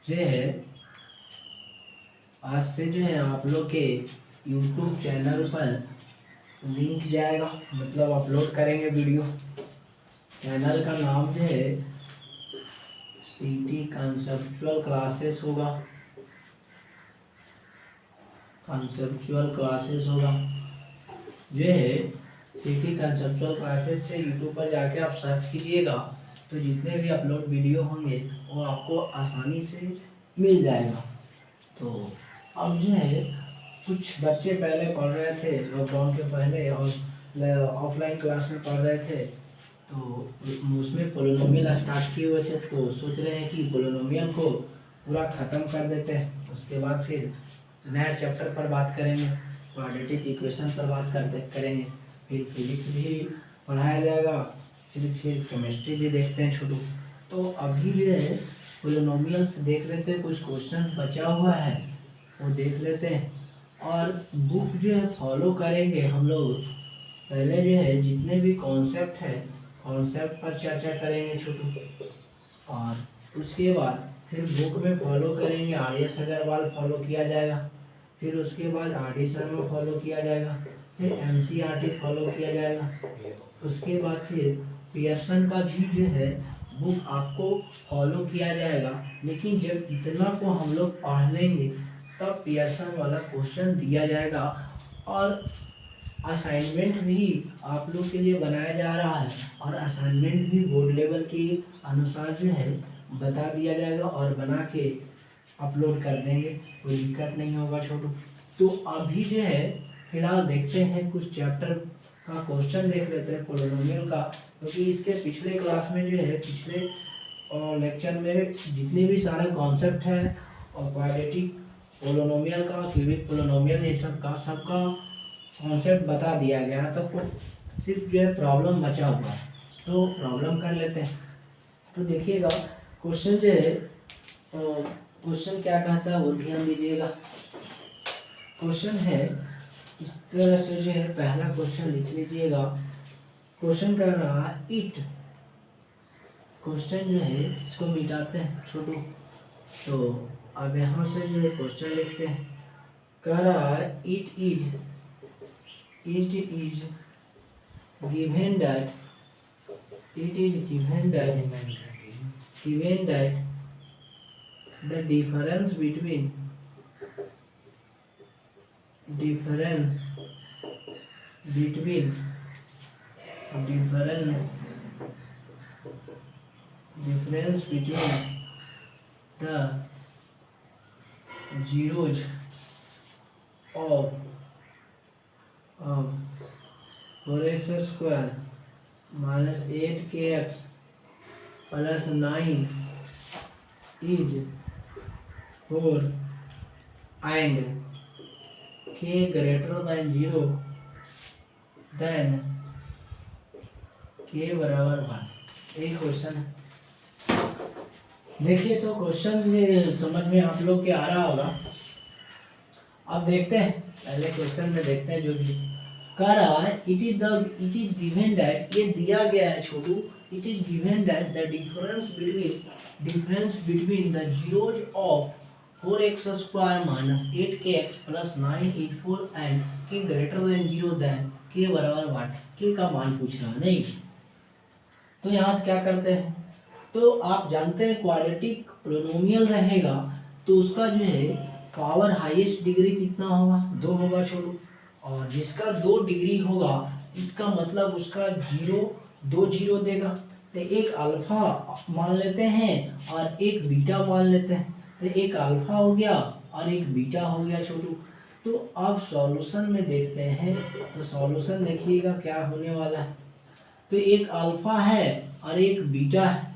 जो है आज से जो है आप लोग के YouTube चैनल पर लिंक जाएगा, मतलब अपलोड करेंगे वीडियो। चैनल का नाम जो है सिटी कंसेप्चुअल क्लासेस होगा, कंसेप्चुअल क्लासेस होगा। जो है सिटी कंसेप्चुअल क्लासेस से यूट्यूब पर जाके आप सर्च कीजिएगा तो जितने भी अपलोड वीडियो होंगे वो आपको आसानी से मिल जाएगा। तो अब जो है कुछ बच्चे पहले पढ़ रहे थे लॉकडाउन के पहले और ऑफलाइन क्लास में पढ़ रहे थे, तो उसमें पोलिनोमियल स्टार्ट किए हुए थे, तो सोच रहे हैं कि पोलिनोमियल को पूरा ख़त्म कर देते हैं। उसके बाद फिर नया चैप्टर पर बात करेंगे, क्वाड्रेटिक इक्वेशन पर बात करेंगे, फिर फिजिक्स भी पढ़ाया जाएगा, फिर केमिस्ट्री भी देखते हैं छोटू। तो अभी जो है पोलिनोमियल्स देख लेते हैं, कुछ क्वेश्चन बचा हुआ है वो देख लेते हैं और बुक जो है फॉलो करेंगे हम लोग। पहले जो है जितने भी कॉन्सेप्ट है कॉन्सेप्ट पर चर्चा करेंगे छोटू, और उसके बाद फिर बुक में फॉलो करेंगे। आर.एस. अग्रवाल फॉलो किया जाएगा, फिर उसके बाद आर.डी. शर्मा फॉलो किया जाएगा, फिर एन.सी.ई.आर.टी. फॉलो किया जाएगा। उसके बाद फिर पियर्सन का भी जो है बुक आपको फॉलो किया जाएगा। लेकिन जब इतना को हम लोग पढ़ लेंगे तब पियर्सन वाला क्वेश्चन दिया जाएगा और असाइनमेंट भी आप लोग के लिए बनाया जा रहा है, और असाइनमेंट भी बोर्ड लेवल के अनुसार जो है बता दिया जाएगा और बना के अपलोड कर देंगे, कोई दिक्कत नहीं होगा छोटू। तो अभी जो है फिलहाल देखते हैं कुछ चैप्टर का क्वेश्चन देख लेते हैं पोलिनोमियल का, क्योंकि इसके पिछले क्लास में जो है पिछले लेक्चर में जितने भी सारे कॉन्सेप्ट हैं और क्वाड्रेटिक पोलिनोमियल का, क्यूबिक पोलिनोमियल, ये सबका कॉन्सेप्ट बता दिया गया है। तो सिर्फ जो है प्रॉब्लम बचा हुआ है, तो प्रॉब्लम कर लेते हैं। तो देखिएगा क्वेश्चन जो है क्वेश्चन क्या कहता है वो ध्यान दीजिएगा। क्वेश्चन है इस तरह से, जो है पहला क्वेश्चन लिख लीजिएगा। क्वेश्चन कह रहा है इट, क्वेश्चन जो है इसको मिटाते हैं छोटू। तो अब यहाँ से जो है क्वेश्चन लिखते हैं। कह रहा है it is given that the difference between the zeros of 4x square minus 8kx plus 9 is 4 and k greater than 0, then k बराबर 1। एक क्वेश्चन है। देखिए तो क्वेश्चन समझ में आप लोग के आ रहा होगा। अब देखते हैं, पहले क्वेश्चन में देखते हैं जो भी कह रहा है। इट इज गिवन दैट, ये दिया गया है छोटू, it is given that the difference between the zeros of 4x square minus 8kx plus 9 is 4 and k greater than 0 then k बराबर 1। k का मान पूछ रहा नहीं। तो यहाँ से क्या करते हैं, तो आप जानते हैं क्वाड्रेटिक पोलिनोमियल रहेगा तो उसका जो है पावर हाईएस्ट डिग्री कितना होगा, 2 होगा छोटू। और जिसका 2 डिग्री होगा इसका मतलब उसका 2 जीरो देगा। तो एक अल्फा मान लेते हैं और एक बीटा मान लेते हैं। तो एक अल्फा हो गया और एक बीटा हो गया छोटू। तो अब सॉल्यूशन में देखते हैं, तो सॉल्यूशन देखिएगा क्या होने वाला है। तो एक अल्फा है और एक बीटा है,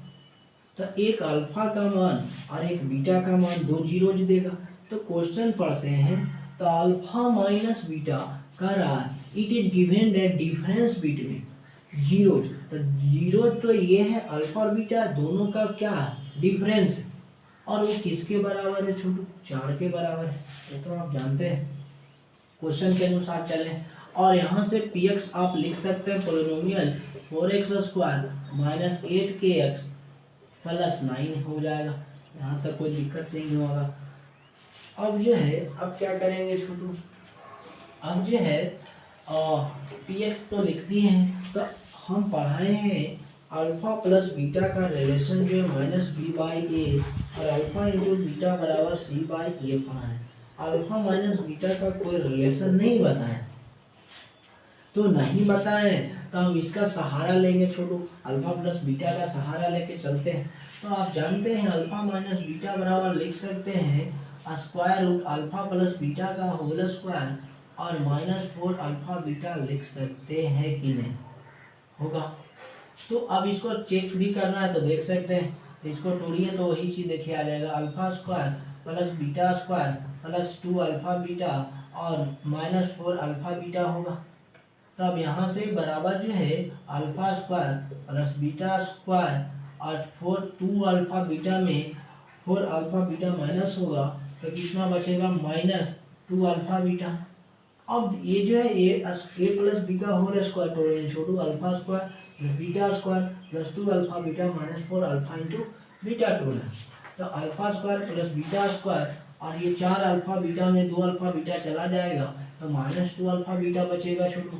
तो एक अल्फा का मान और एक बीटा का मान 2 जीरो देगा। तो क्वेश्चन पढ़ते हैं, तो अल्फा माइनस बीटा कह रहा है it is given that difference between zeros. तो जीरो तो ये है, अल्फा और बीटा दोनों का क्या है डिफरेंस, और वो किसके बराबर है छोटू, 4 के बराबर है। ये तो आप जानते हैं, क्वेश्चन के अनुसार चलें। और यहाँ से px आप लिख सकते हैं polynomial 4x square minus 8kx plus 9 हो जाएगा। यहाँ तक कोई दिक्कत नहीं होगा। अब जो है अब क्या करेंगे छोटू, अब जो है पी एक्स तो लिख दिए हैं, तो हम पढ़ाए हैं अल्फा प्लस बीटा का रिलेशन जो है माइनस बी बाई ए और अल्फा इंटू बीटा बराबर सी बाई ए पढ़ाए। अल्फा माइनस बीटा का कोई रिलेशन नहीं बताए, तो नहीं बताए तो हम इसका सहारा लेंगे छोटू, अल्फा प्लस बीटा का सहारा लेके चलते हैं। तो आप जानते हैं अल्फा माइनस बीटा बराबर लिख सकते हैं square root alpha plus beta का होल स्क्वायर और -4 अल्फा बीटा लिख सकते हैं कि नहीं, होगा। तो अब इसको चेक भी करना है तो देख सकते हैं, तो इसको तोड़िए तो वही चीज़ देखिए आ जाएगा, alpha square plus beta square plus 2 alpha beta और -4 अल्फा बीटा होगा। तब यहाँ से बराबर जो है alpha square plus beta square और 2 अल्फा बीटा में 4 अल्फा बीटा माइनस होगा तो कितना बचेगा -2 अल्फा बीटा। अब ये जो है ए प्लस बी का होल स्क्वायर तोड़े छोटू, alpha square plus beta square plus 2 alpha beta -4 alpha into beta तोड़ा, तो alpha square plus beta square और ये 4 अल्फा बीटा में 2 अल्फा बीटा चला जाएगा तो -2 अल्फा बीटा बचेगा छोटू।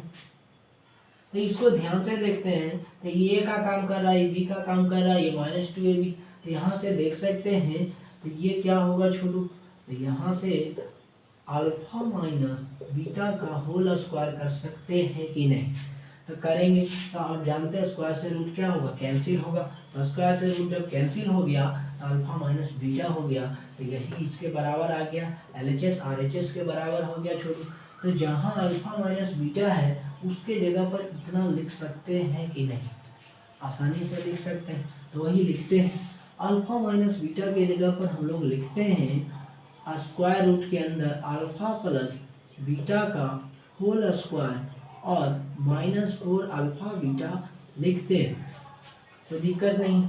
तो इसको ध्यान से देखते हैं, तो ये ए का काम कर रहा है, बी का काम कर रहा है, ये -2 ए बी, तो यहाँ से देख सकते हैं तो ये क्या होगा छोटू, तो यहाँ से अल्फा माइनस बीटा का होल स्क्वायर कर सकते हैं कि नहीं, तो करेंगे। तो आप जानते हैं स्क्वायर से रूट क्या होगा, कैंसिल होगा, तो स्क्वायर से रूट जब कैंसिल हो गया तो अल्फा माइनस बीटा हो गया, तो यही इसके बराबर आ गया, LHS RHS के बराबर हो गया छोटू। तो जहाँ अल्फा माइनस बीटा है उसके जगह पर इतना लिख सकते हैं कि नहीं, आसानी से लिख सकते हैं, तो वही लिखते हैं। अल्फा माइनस बीटा के जगह पर हम लोग लिखते हैं स्क्वायर रूट के अंदर अल्फा प्लस बीटा का होल स्क्वायर और -4 अल्फा बीटा लिखते हैं, तो दिक्कत नहीं,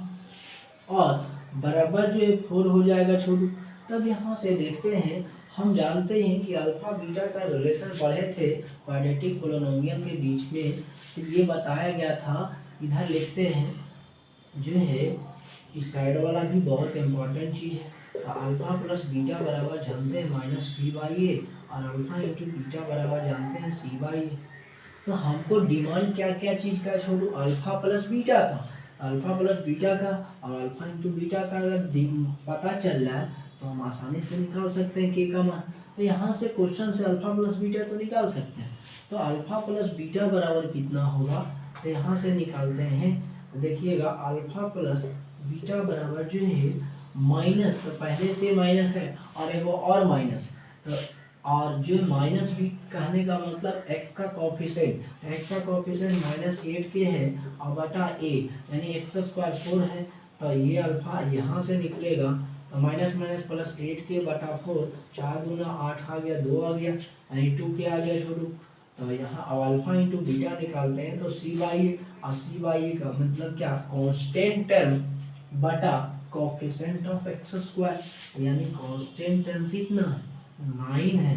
और बराबर जो है 4 हो जाएगा छोटू। तब यहाँ से देखते हैं, हम जानते हैं कि अल्फा बीटा का रिलेशन पढ़े थे क्वाड्रेटिक पोलिनोमियल के बीच में, तो ये बताया गया था, इधर लिखते हैं जो है इस साइड वाला भी बहुत इम्पोर्टेंट चीज़ है। तो अल्फा प्लस बीटा बराबर जानते हैं -b/a और अल्फा इंटू बीटा बराबर जानते हैं c/a। तो हमको डिमांड क्या क्या चीज़ का छोड़ो, अल्फा प्लस बीटा का, अल्फा प्लस बीटा का और अल्फा इंटू बीटा का अगर पता चल रहा है तो हम आसानी से निकाल सकते हैं के का मान। तो यहाँ से क्वेश्चन से अल्फा प्लस बीटा तो निकाल सकते हैं, तो अल्फा प्लस बीटा बराबर कितना होगा, तो यहाँ से निकालते हैं। तो देखिएगा अल्फा प्लस बीटा बराबर जो है माइनस, तो पहले से माइनस है और एक और माइनस, तो और जो माइनस भी कहने का मतलब x का कोफिशिएंट, x का कोफिशिएंट -8 के है और बटा a यानी x² 4 है, तो ये अल्फा यहाँ से निकलेगा, तो माइनस माइनस प्लस 8 के बटा 4, 4 दूना 8 आ गया, 2 आ गया यानी 2 के आ गया छोटू। तो यहाँ अब अल्फा इंटू बीटा निकालते हैं तो c/a, और c/a का मतलब क्या, कांस्टेंट टर्म बटा कोफिशिएंट ऑफ x², यानी कांस्टेंट टर्म कितना है 9 है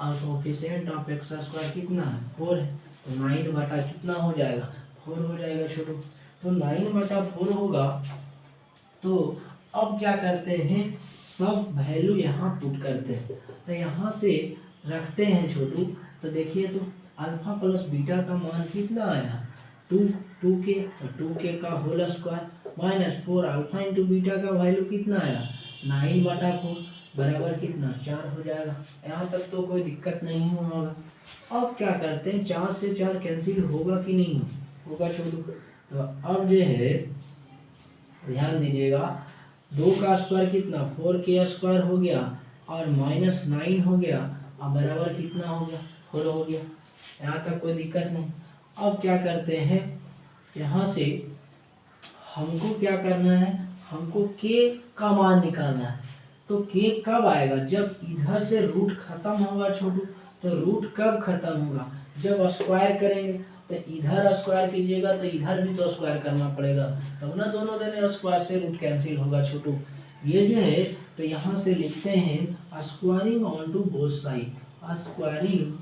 और कोफिशिएंट ऑफ x² कितना है 4 है, तो 9 बटा कितना हो जाएगा 4 हो जाएगा छोटू। तो 9 बटा 4 होगा। तो अब क्या करते हैं, सब वैल्यू यहाँ पुट करते हैं, तो यहाँ से रखते हैं छोटू। तो देखिए तो अल्फा प्लस बीटा का मान कितना आया 2 के का whole square -4 alpha into beta का वैल्यू कितना आया 9 बटा 4 बराबर कितना 4 हो जाएगा। यहाँ तक तो कोई दिक्कत नहीं होगा। अब क्या करते हैं, 4 से 4 कैंसिल होगा कि नहीं होगा छोटू। तो अब जो है ध्यान दीजिएगा, 2 का स्क्वायर कितना 4k² हो गया और -9 हो गया और बराबर कितना हो गया 4 हो गया। यहाँ तक कोई दिक्कत नहीं। अब क्या करते हैं, यहाँ से हमको क्या करना है, हमको k का मान निकालना है। तो k कब आएगा, जब इधर से रूट खत्म होगा छोटू। तो रूट कब खत्म होगा, जब स्क्वायर करेंगे, तो इधर स्क्वायर कीजिएगा तो इधर भी तो स्क्वायर करना पड़ेगा, तब ना दोनों देने स्क्वायर से रूट कैंसिल होगा छोटू। ये जो है तो यहाँ से लिखते हैं squaring on to both side, squaring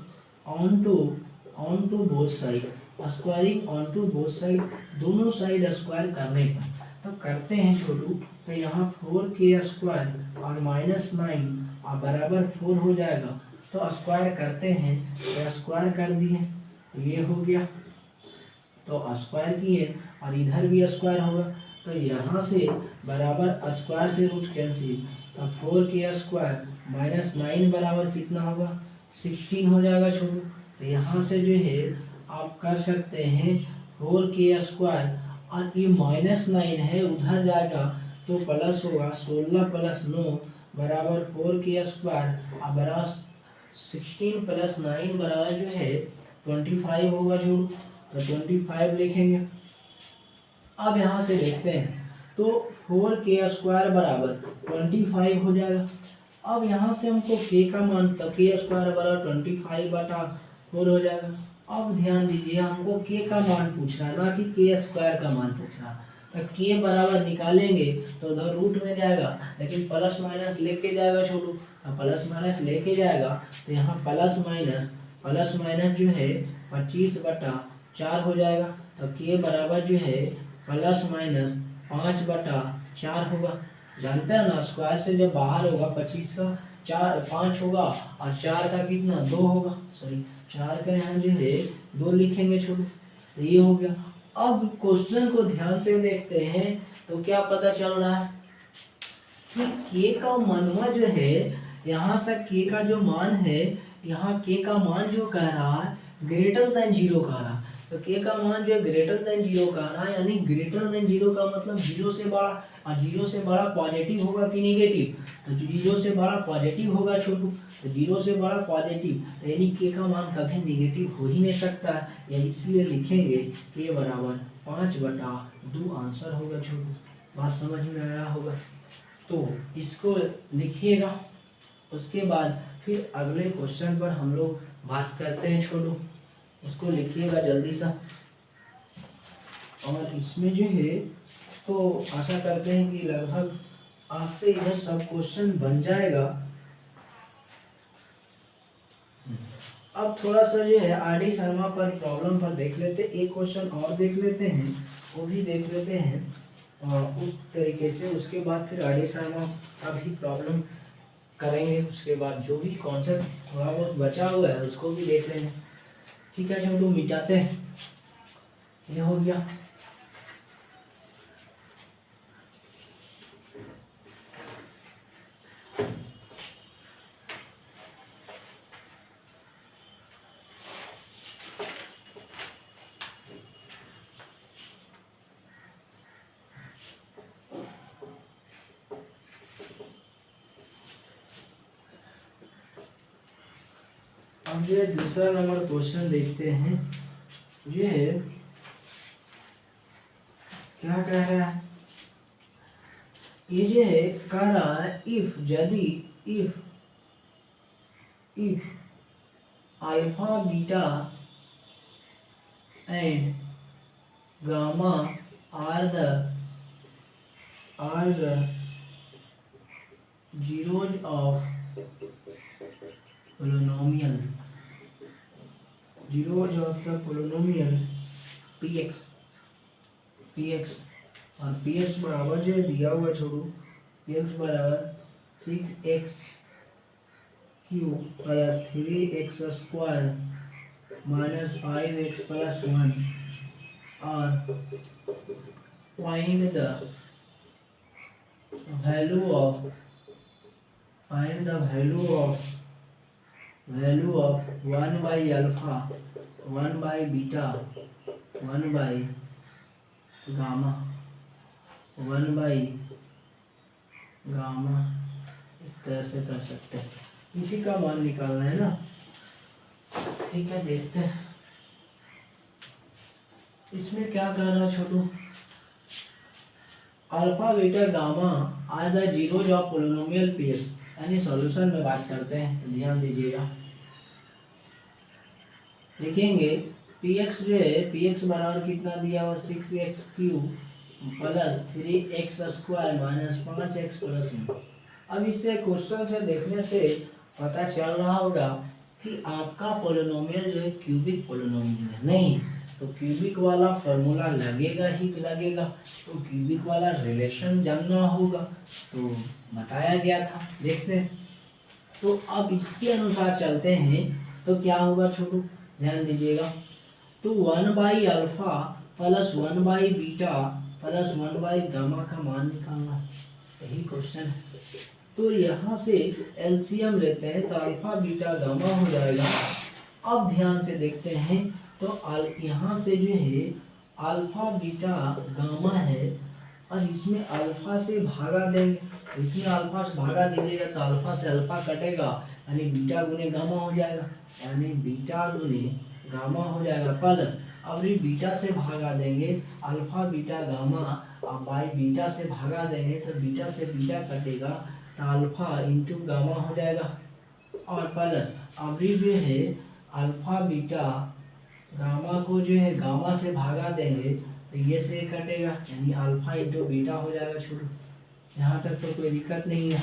on to both side, squaring on to both side, दोनों साइड स्क्वायर करने पर। तो करते हैं छोटू, तो यहाँ 4k² और -9 और बराबर 4 हो जाएगा। तो स्क्वायर करते हैं, तो स्क्वायर कर दिए, तो ये हो गया, तो स्क्वायर किए और इधर भी स्क्वायर होगा, तो यहाँ से बराबर स्क्वायर से रूट कैंसिल, तो 4k² -9 बराबर कितना होगा 16 हो जाएगा छोटू। तो यहाँ से जो है आप कर सकते हैं 4k² और ये -9 है उधर जाएगा तो प्लस होगा 16 + 9 बराबर 4k² और बराबर 16 + 9 बराबर जो है 25 होगा छोटू। तो 25 लिखेंगे। अब यहाँ से देखते हैं, तो 4k² बराबर 25 हो जाएगा। अब यहाँ से हमको k का मान, तो k² बराबर 25/4 हो जाएगा। अब ध्यान दीजिए, हमको k का मान पूछ रहा है, ना कि k² का मान पूछ रहा है। तो k बराबर निकालेंगे तो उधर रूट में जाएगा, लेकिन प्लस माइनस लेके जाएगा छोटू, प्लस माइनस लेके जाएगा तो यहाँ प्लस माइनस जो है 25/4 हो जाएगा। तो k बराबर जो है प्लस माइनस 5/4 होगा। जानते हैं ना, स्क्वायर से जब बाहर होगा 25 का 5 होगा और 4 का कितना 2 होगा, सॉरी 4 का यहाँ जो है 2 लिखेंगे छोटू। तो ये हो गया। अब क्वेश्चन को ध्यान से देखते हैं तो क्या पता चल रहा है कि k का मानवा जो है, यहाँ से k का जो मान है, यहाँ k का मान जो कह रहा है >0 कह रहा है। तो k का मान जो है >0 कह रहा है, यानी >0 का मतलब 0 से बड़ा, और 0 से बड़ा पॉजिटिव होगा कि नेगेटिव, तो 0 से बड़ा पॉजिटिव होगा छोटू। तो 0 से बड़ा पॉजिटिव, तो यानी k का मान कभी नेगेटिव हो ही नहीं सकता है, यानी इसलिए लिखेंगे k बराबर 5/2 आंसर होगा छोटू। बात समझ में आया होगा, तो इसको लिखिएगा। उसके बाद फिर अगले क्वेश्चन पर हम लोग बात करते हैं छोटू। इसको लिखिएगा जल्दी सा, और इसमें जो है तो आशा करते हैं कि लगभग आपसे यह सब क्वेश्चन बन जाएगा। अब थोड़ा सा जो है आर डी शर्मा पर प्रॉब्लम पर देख लेते, एक क्वेश्चन और देख लेते हैं, वो भी देख लेते हैं और उस तरीके से उसके बाद फिर आर डी शर्मा का भी प्रॉब्लम करेंगे। उसके बाद जो भी कॉन्सेप्ट थोड़ा बहुत बचा हुआ है उसको भी देख लेंगे। ठीक है छोटू, मिटाते हैं, ये हो गया। अब ये दूसरा नंबर क्वेश्चन देखते हैं। ये क्या कह रहा है, ये है कह रहा है इफ यदि if alpha beta and gamma are the zeros of polynomial, zeros of the polynomial px और px बराबर जो दिया हुआ छोड़ू, px बराबर 6x³ + 3x² - 5x + 1 और find the value of 1 by alpha, 1 by beta, 1 by gamma, 1 by gamma, इस तरह से कर सकते हैं। इसी का मान निकालना है ना। ठीक है, देखते हैं इसमें क्या करना छोटू। Alpha beta gamma are the zeros of polynomial PX, यानी सॉल्यूशन में बात करते हैं तो ध्यान दीजिएगा। लिखेंगे px जो है, px बराबर कितना दिया हुआ 6x³ + 3x² - 5x + 1। अब इससे क्वेश्चन से देखने से पता चल रहा होगा कि आपका पोलिनोमियल जो है क्यूबिक पोलिनोमियल है, नहीं तो क्यूबिक वाला फॉर्मूला लगेगा ही लगेगा, तो क्यूबिक वाला रिलेशन जानना होगा, तो बताया गया था। देखते हैं, तो अब इसके अनुसार चलते हैं, तो क्या होगा छोटू, ध्यान दीजिएगा। तो 1/अल्फा प्लस 1/बीटा प्लस 1/गामा का मान निकालना, यही क्वेश्चन है। तो यहाँ से एलसीएम लेते हैं, तो अल्फा बीटा गामा हो जाएगा। अब ध्यान से देखते हैं, तो यहाँ से जो है अल्फा बीटा गामा है, और इसमें अल्फा से भागा देंगे, इसमें अल्फा से भागा दीजिएगा तो अल्फा से अल्फा कटेगा, यानी बीटा गुने गामा हो जाएगा, यानी बीटा गुने गामा हो जाएगा प्लस, अब ये बीटा से भागा देंगे, अल्फा बीटा गामा, अब बाई बीटा से भागा देंगे तो बीटा से बीटा कटेगा, तो अल्फा इंटू गामा हो जाएगा, और प्लस अब ये जो है अल्फा बीटा गामा को जो है गामा से भागा देंगे तो ये से कटेगा, यानी अल्फा इंटू बीटा हो जाएगा छोटू। यहाँ तक तो कोई दिक्कत नहीं है।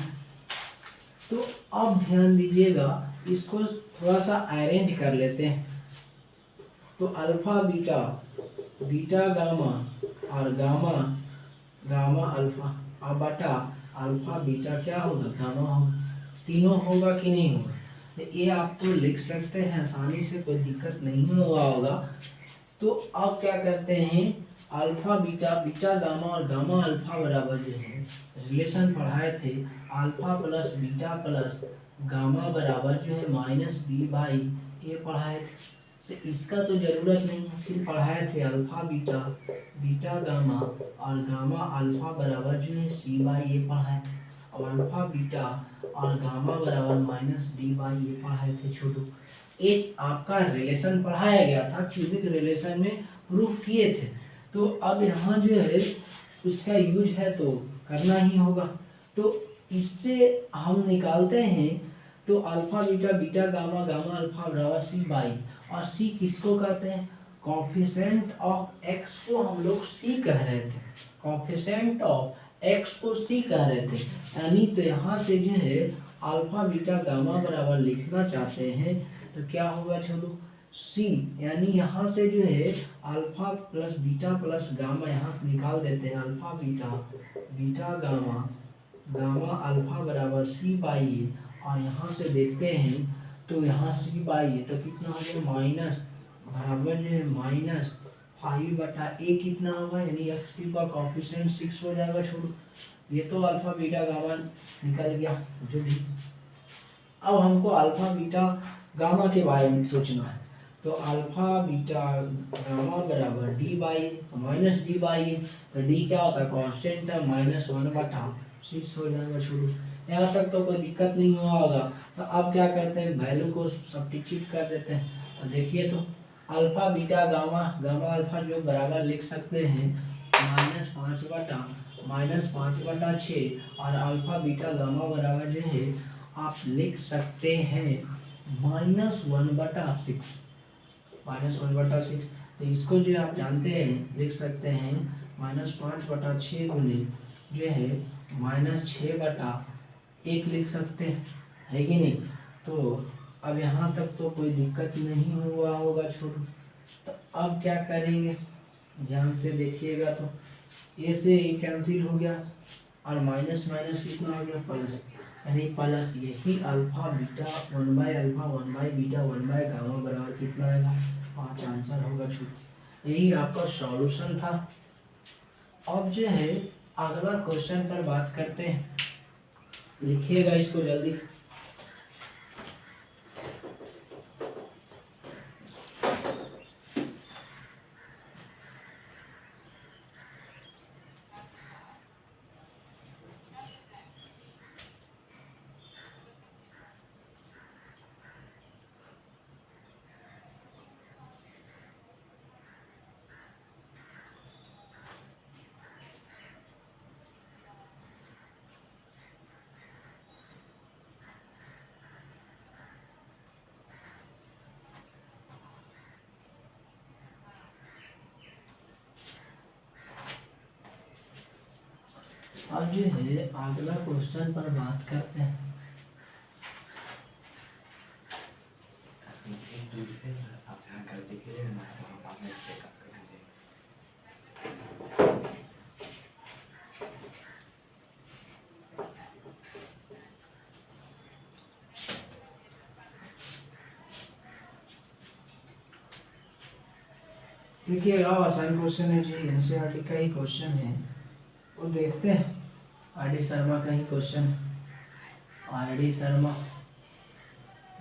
तो अब ध्यान दीजिएगा, इसको थोड़ा सा अरेंज कर लेते हैं। तो अल्फा बीटा, बीटा गामा और गामा गामा अल्फा, और बटा अल्फा बीटा क्या होगा, गामा होगा। तीनों होगा कि नहीं होगा, तो ये आपको लिख सकते हैं आसानी से, कोई दिक्कत नहीं हुआ होगा। तो अब क्या करते हैं, अल्फा बीटा, बीटा गामा और गामा अल्फा बराबर जो है रिलेशन पढ़ाए थे, alpha plus beta plus gamma बराबर जो है -b/a पढ़ाए थे। तो इसका तो ज़रूरत नहीं है, फिर पढ़ाए थे अल्फा बीटा, बीटा गामा और गामा अल्फा बराबर जो है c/a पढ़ाए थे, और अल्फा बीटा और गामा बराबर -d/a पढ़ाए थे छोटू। एक आपका रिलेशन पढ़ाया गया था, क्यूबिक रिलेशन में प्रूफ किए थे। तो अब यहाँ जो है उसका यूज है तो करना ही होगा। तो इससे हम निकालते हैं, तो alpha beta, beta gamma, gamma alpha बराबर c/, और c किसको कहते हैं, कोफिशिएंट ऑफ x को हम लोग c कह रहे थे, कोफिशिएंट ऑफ x को c कह रहे थे। यानी तो यहाँ से जो है अल्फा बीटा गामा बराबर लिखना चाहते हैं, तो क्या होगा छोटू, c, यानी यहाँ से जो है alpha plus beta plus gamma यहाँ निकाल देते हैं, alpha beta, beta gamma, gamma alpha बराबर c/a, और यहाँ से देखते हैं तो यहाँ c/a तो कितना हो गया, माइनस बराबर जो है -5/a कितना होगा, यानी x का कोफिशिएंट 6 हो जाएगा छोटू। ये तो अल्फा बीटा गामा निकल गया जो भी। अब हमको अल्फा बीटा गामा के बारे में सोचना है, तो अल्फा बीटा गामा बराबर d/a, -d/a, तो d क्या होता है, कांस्टेंट है, -1/6 हो जाएगा छोटू। यहाँ तक तो कोई दिक्कत नहीं हुआ होगा। तो अब क्या करते हैं, वैल्यू को सब्स्टिट्यूट कर देते हैं। तो देखिए, तो alpha beta gamma, gamma alpha जो बराबर लिख सकते हैं -5/6, और अल्फा बीटा गामा बराबर जो है आप लिख सकते हैं -1/6, -1/6। तो इसको जो आप जानते हैं लिख सकते हैं -5/6 गुने जो है -6/1 लिख सकते हैं, है कि नहीं। तो अब यहाँ तक तो कोई दिक्कत नहीं हुआ होगा छोटू। तो अब क्या करेंगे, ध्यान से देखिएगा, तो ए से ए कैंसिल हो गया, और माइनस माइनस कितना हो गया, प्लस, यानी प्लस, यही अल्फा बीटा 1/अल्फा 1/बीटा 1/गामा बराबर कितना आएगा, 5 आंसर होगा छोटू। यही आपका सॉल्यूशन था। अब जो है अगला क्वेश्चन पर बात करते हैं, लिखिएगा इसको जल्दी। अब जो है अगला क्वेश्चन पर बात करते हैं। देखिए आसान क्वेश्चन है जी, एनसीईआरटी का ही क्वेश्चन है और देखते हैं। आर डी शर्मा का ही question, R D Sharma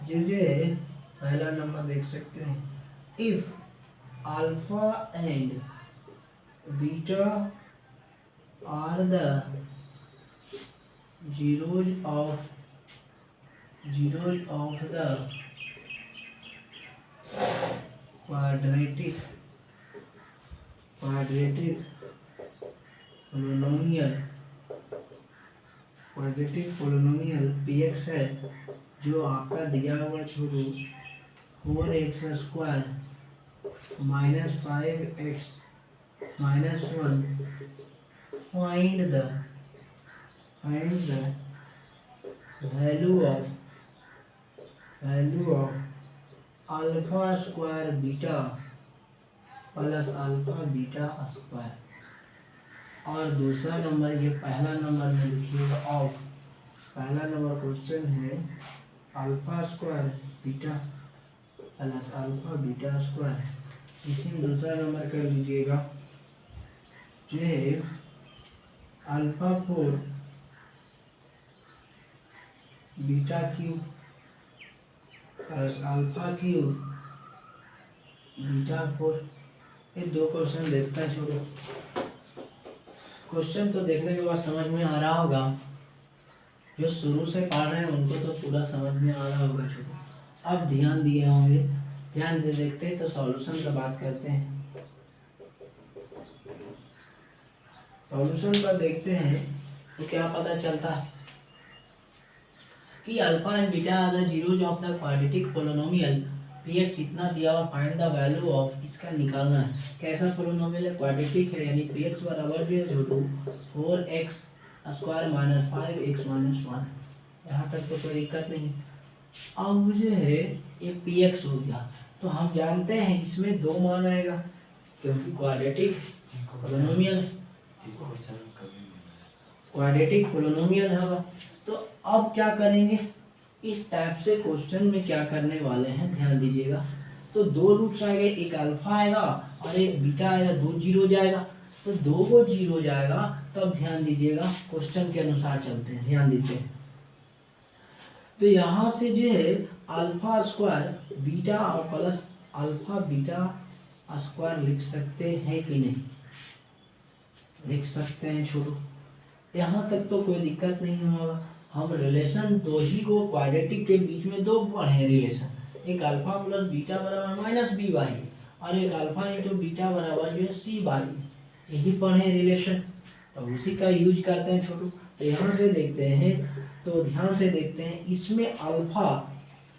ji ji. पहला नंबर देख सकते हैं, if alpha and beta are the zeros of the quadratic polynomial px है, जो आपका दिया हुआ छोड़ो 4x² - 5x - 1, find the value of alpha square beta plus alpha beta square. और दूसरा नंबर, ये पहला नंबर में लिखिएगा ऑफ, पहला नंबर क्वेश्चन है alpha square beta plus alpha beta square. इसी में दूसरा नंबर कर लीजिएगा जो है alpha 4 beta cube plus alpha cube beta 4। ये दो क्वेश्चन देखते हैं। छोड़ो, क्वेश्चन तो देखने के बाद समझ में आ रहा होगा, जो शुरू से पढ़ रहे हैं उनको तो पूरा समझ में आ रहा होगा। छोड़ो, अब ध्यान दिए होंगे, ध्यान दे देखते हैं तो सॉल्यूशन का बात करते हैं। सॉल्यूशन पर देखते हैं तो क्या पता चलता है कि alpha and beta are the zeros of the quadratic polynomial px इतना दिया और फाइंड द वैल्यू ऑफ, इसका निकालना है। कैसा पोलिनोमियल है? क्वाड्रेटिक है, यानी px बराबर जो है 4x² - 5x - 1। यहाँ तक तो कोई दिक्कत नहीं। अब मुझे है ये px हो गया, तो हम जानते हैं इसमें दो मान आएगा क्योंकि क्वाड्रेटिक पोलिनोमियल होगा। तो अब क्या करेंगे, इस टाइप से क्वेश्चन में क्या करने वाले हैं ध्यान दीजिएगा। तो दो रूट्स आएंगे, एक अल्फा आएगा और एक बीटा आएगा, दो जीरो जाएगा, तो दो को जीरो जाएगा। तब ध्यान दीजिएगा, क्वेश्चन के अनुसार चलते हैं, ध्यान दीजिए। तो यहाँ से जो है अल्फा स्क्वायर बीटा और प्लस अल्फा बीटा स्क्वायर लिख सकते हैं कि नहीं? लिख सकते हैं। छोड़ो, यहाँ तक तो कोई दिक्कत नहीं होगा। हम रिलेशन दो ही को क्वाड्रेटिक के बीच में दो पढ़े रिलेशन, एक अल्फा प्लस बीटा बराबर -b/, और एक अल्फा इंटू बीटा बराबर जो है c/, यही पढ़े रिलेशन, तो उसी का यूज करते हैं। छोटू, तो यहाँ से देखते हैं, तो ध्यान से देखते हैं, इसमें अल्फा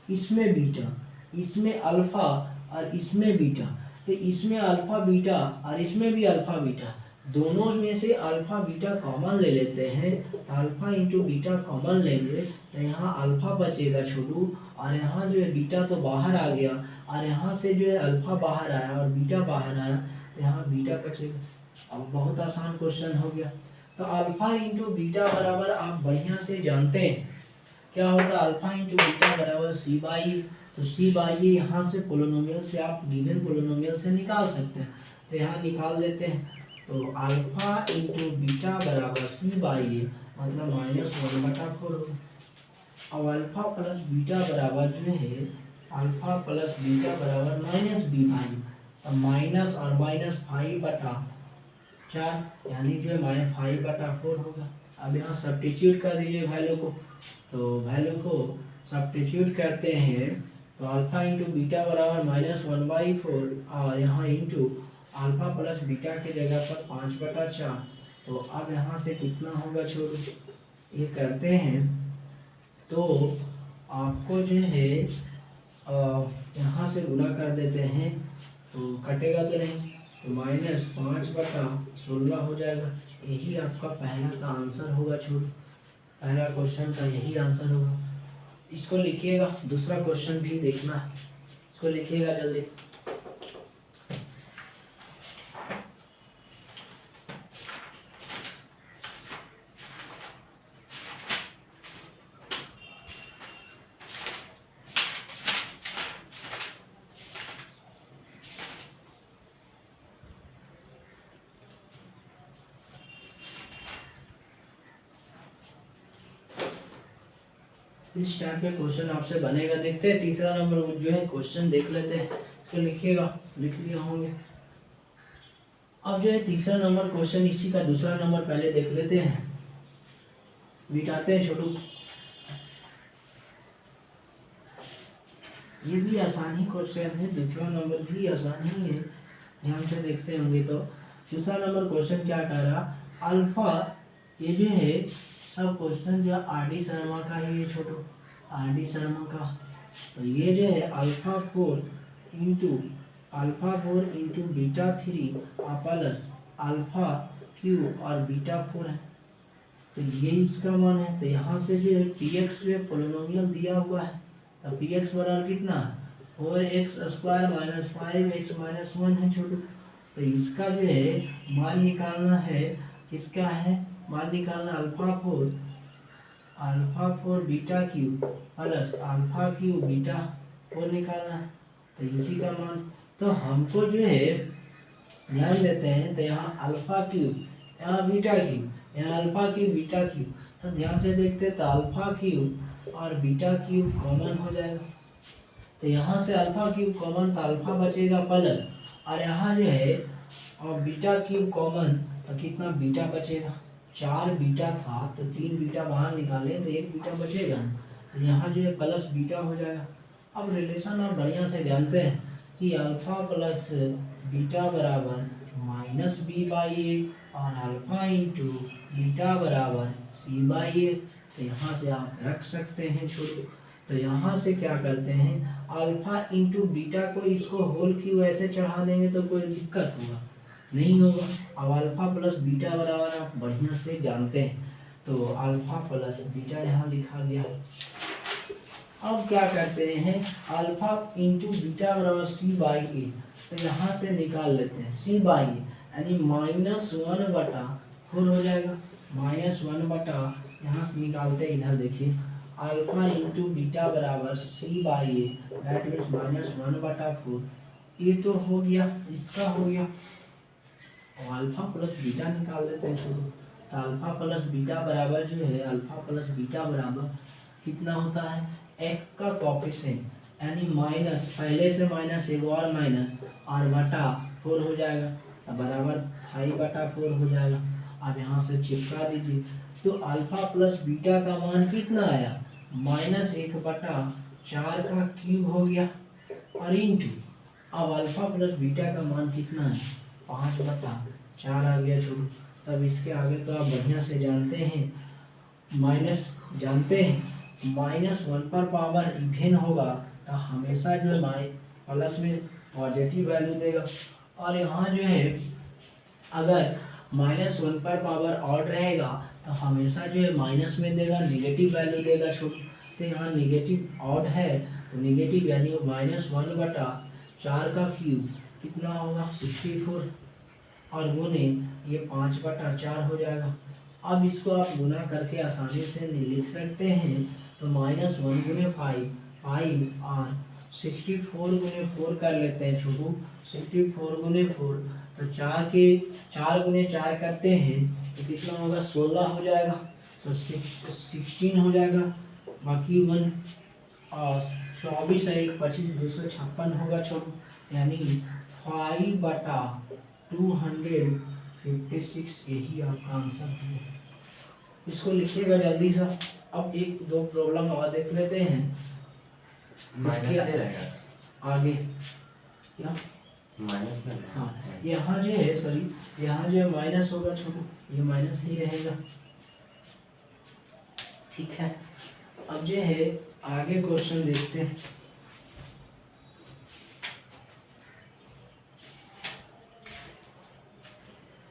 इसमें बीटा, इसमें अल्फा और इसमें बीटा, तो इसमें अल्फा बीटा और इसमें भी अल्फा बीटा, दोनों में से अल्फा बीटा कॉमन ले लेते हैं। तो अल्फा इंटू बीटा कॉमन लेंगे तो यहाँ अल्फा बचेगा छोटू, और यहाँ जो है बीटा तो बाहर आ गया, और यहाँ से जो है अल्फा बाहर आया और बीटा बाहर आया, तो यहाँ बीटा बचेगा। अब बहुत आसान क्वेश्चन हो गया। तो अल्फा इंटू बीटा बराबर आप बढ़िया से जानते हैं क्या होता है, अल्फा इंटू बीटा बराबर c/a। तो c/a यहाँ से पोलिनोमियल से आप गिवन पोलिनोमियल से निकाल सकते हैं, तो यहाँ निकाल देते हैं। तो अल्फा इंटू बीटा बराबर c/a मतलब -1/4 होगा। अब अल्फा प्लस बीटा बराबर जो है अल्फा प्लस बीटा बराबर -b/, तो माइनस और माइनस 5/4, यानी जो है -5/4 होगा। अब यहाँ सब्स्टिट्यूट कर दीजिए वैल्यू को, तो वैल्यू को सब्स्टिट्यूट करते हैं तो अल्फा इंटू बीटा बराबर -1/4, और यहाँ इंटू अल्फा प्लस बीटा के जगह पर 5/4। तो अब यहाँ से कितना होगा छोड़ो, ये करते हैं तो आपको जो है यहाँ से गुणा कर देते हैं, तो कटेगा तो नहीं, तो -5/16 हो जाएगा। यही आपका पहला का आंसर होगा छोड़ो, पहला क्वेश्चन का यही आंसर होगा। इसको लिखिएगा, दूसरा क्वेश्चन भी देखना है, इसको लिखिएगा जल्दी। इस टाइप के क्वेश्चन आपसे बनेगा। देखते हैं तीसरा नंबर जो है क्वेश्चन देख लेते हैं, इसको लिखिएगा, लिख लिए होंगे। अब जो है तीसरा नंबर क्वेश्चन, इसी का दूसरा नंबर पहले देख लेते हैं, मिटाते हैं छोटू। ये भी आसान ही क्वेश्चन है, दूसरा नंबर भी आसान ही है, ध्यान से देखते होंगे तो। दूसरा नंबर क्वेश्चन क्या कह रहा, अल्फा, ये जो है सब क्वेश्चन जो आर डी शर्मा का ही है छोटू, आर डी शर्मा का। तो ये जो है alpha four into beta three plus alpha Q और बीटा फोर है, तो ये इसका मान है। तो यहाँ से जो है पी एक्स जो है पोलिनोमियल दिया हुआ है, तो पी एक्स बराबर कितना, 4x² माइनस 5x-1 है छोटू। तो इसका जो है मान निकालना है, किसका है मान निकालना, alpha four beta Q plus alpha Q beta four निकालना है, तो इसी का मान। तो हमको जो है ध्यान देते हैं, तो यहाँ अल्फा क्यूब, यहाँ बीटा क्यूब, यहाँ अल्फा क्यूब बीटा क्यूब, तो ध्यान से देखते हैं, तो अल्फा क्यूब और बीटा क्यूब कॉमन हो जाएगा। तो यहाँ से अल्फा क्यूब कॉमन, तो अल्फा बचेगा प्लस, और यहाँ जो है और बीटा क्यूब कॉमन, तो कितना बीटा बचेगा, 4 बीटा था तो 3 बीटा बाहर निकाले तो 1 बीटा बचेगा, तो यहाँ जो है प्लस बीटा हो जाएगा। अब रिलेशन आप बढ़िया से जानते हैं कि अल्फा प्लस बीटा बराबर माइनस बी बाई ए और अल्फा इंटू बीटा बराबर सी बाई ए, तो यहाँ से आप रख सकते हैं छोटू। तो यहाँ से क्या करते हैं, अल्फा इंटू बीटा को इसको होल क्यू ऐसे चढ़ा देंगे तो कोई दिक्कत होगा नहीं होगा। अब अल्फा प्लस बीटा बराबर आप बढ़िया से जानते हैं, तो अल्फा प्लस बीटा यहाँ लिखा गया। अब क्या करते हैं, अल्फा इंटू बीटा बराबर सी बाई ए, तो यहाँ से निकाल लेते हैं सी बाई ए, यानी -1/4 हो जाएगा, -1 यहाँ से निकालते हैं, इधर देखिए अल्फा इंटू बीटा बराबर सी बाई ए, दैट मीन्स -1/4, ये तो हो गया, इसका हो गया। और अल्फा प्लस बीटा निकाल लेते हैं छोटू, तो अल्फा प्लस बीटा बराबर जो है, अल्फा प्लस बीटा बराबर कितना होता है, एक का कॉफिशिएंट, यानी माइनस, पहले से माइनस एक और माइनस और बटा 4 हो जाएगा, तो बराबर 5/4 हो जाएगा। अब यहाँ से चिपका दीजिए, तो अल्फा प्लस बीटा का मान कितना आया, -1/4 का क्यूब हो गया, और इंटू अब अल्फा प्लस बीटा का मान कितना है, 5/4 आ गया छोटू। तब इसके आगे तो आप बढ़िया से जानते हैं, माइनस जानते हैं, -1 पर पावर इवेन होगा तो हमेशा जो है प्लस में पॉजिटिव वैल्यू देगा, और यहाँ जो है अगर -1 पर पावर ऑड रहेगा तो हमेशा जो है माइनस में देगा, निगेटिव वैल्यू देगा छोटू। तो यहाँ निगेटिव ऑड है तो निगेटिव वैल्यू -1/4 का क्यूब कितना होगा, 64, और गुने ये 5/4 हो जाएगा। अब इसको आप गुना करके आसानी से लिख सकते हैं, तो -1 गुने 5 और 64 गुने 4 कर लेते हैं छोटू, 64 गुने 4, तो 4 गुने 4 करते हैं तो कितना होगा, 16 हो जाएगा, तो 16 हो जाएगा, बाकी 1 और 24 है 25, 256 होगा छोटू, यानी 5/256, यही आपका आंसर है। इसको लिखिएगा जल्दी सा। अब एक दो प्रॉब्लम और देख लेते हैं, इसके आगे क्या माइनस, हाँ यहाँ जो है, सॉरी यहाँ जो है माइनस होगा छोटू, ये माइनस ही रहेगा, ठीक है। अब जो है आगे क्वेश्चन देखते हैं,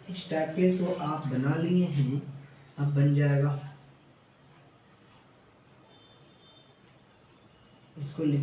इस टाइप के तो आप बना लिए हैं, अब बन जाएगा, इसको लिख